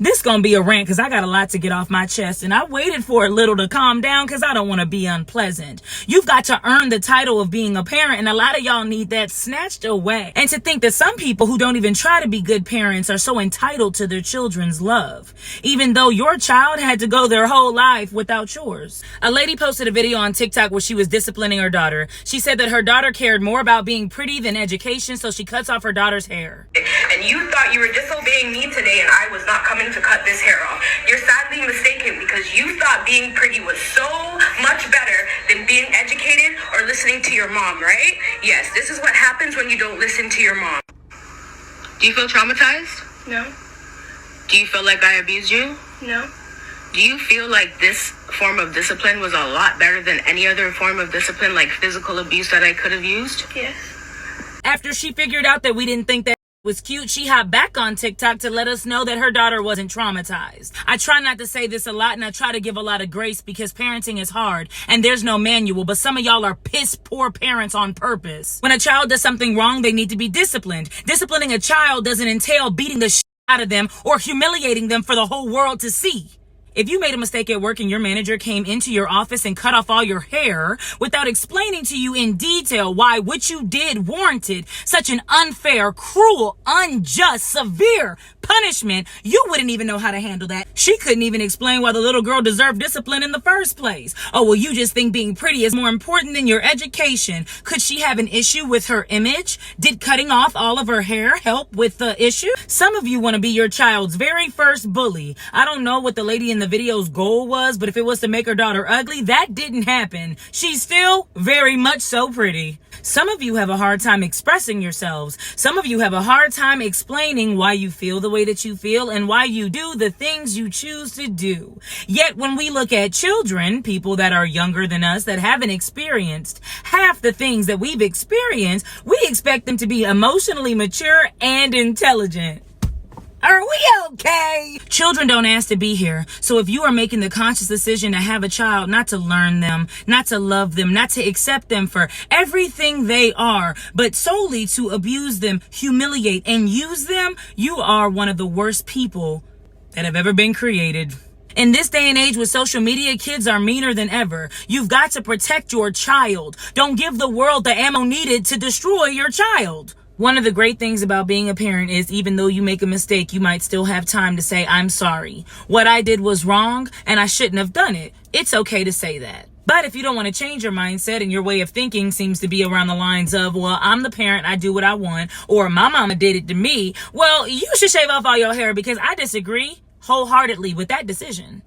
This gonna be a rant because I got a lot to get off my chest, and I waited for a little to calm down because I don't want to be unpleasant. You've got to earn the title of being a parent, and a lot of y'all need that snatched away. And to think that some people who don't even try to be good parents are so entitled to their children's love, even though your child had to go their whole life without yours. A lady posted a video on TikTok where she was disciplining her daughter. She said that her daughter cared more about being pretty than education, so she cuts off her daughter's hair. And you thought you were disobeying me today and I was not coming to cut this hair off. You're sadly mistaken because you thought being pretty was so much better than being educated or listening to your mom, right? Yes, this is what happens when you don't listen to your mom. Do you feel traumatized? No. Do you feel like I abused you? No. Do you feel like this form of discipline was a lot better than any other form of discipline, like physical abuse that I could have used? Yes. After she figured out that we didn't think that was cute, she hopped back on TikTok to let us know that her daughter wasn't traumatized. I try not to say this a lot, and I try to give a lot of grace because parenting is hard and there's no manual, but some of y'all are piss poor parents on purpose. When a child does something wrong, they need to be disciplined. Disciplining a child doesn't entail beating the shit out of them or humiliating them for the whole world to see. If you made a mistake at work and your manager came into your office and cut off all your hair without explaining to you in detail why what you did warranted such an unfair, cruel, unjust, severe punishment, you wouldn't even know how to handle that. She couldn't even explain why the little girl deserved discipline in the first place. Oh, well, you just think being pretty is more important than your education. Could she have an issue with her image? Did cutting off all of her hair help with the issue? Some of you want to be your child's very first bully. I don't know what the lady in the video's goal was, but if it was to make her daughter ugly, that didn't happen. She's still very much so pretty. Some of you have a hard time expressing yourselves. Some of you have a hard time explaining why you feel the way that you feel and why you do the things you choose to do. Yet when we look at children, people that are younger than us, that haven't experienced half the things that we've experienced, we expect them to be emotionally mature and intelligent. Are we okay? Children don't ask to be here. So if you are making the conscious decision to have a child, not to learn them, not to love them, not to accept them for everything they are, but solely to abuse them, humiliate, and use them, you are one of the worst people that have ever been created. In this day and age with social media, kids are meaner than ever. You've got to protect your child. Don't give the world the ammo needed to destroy your child. One of the great things about being a parent is even though you make a mistake, you might still have time to say, I'm sorry. What I did was wrong and I shouldn't have done it. It's okay to say that. But if you don't want to change your mindset and your way of thinking seems to be around the lines of, well, I'm the parent, I do what I want, or my mama did it to me, well, you should shave off all your hair because I disagree wholeheartedly with that decision.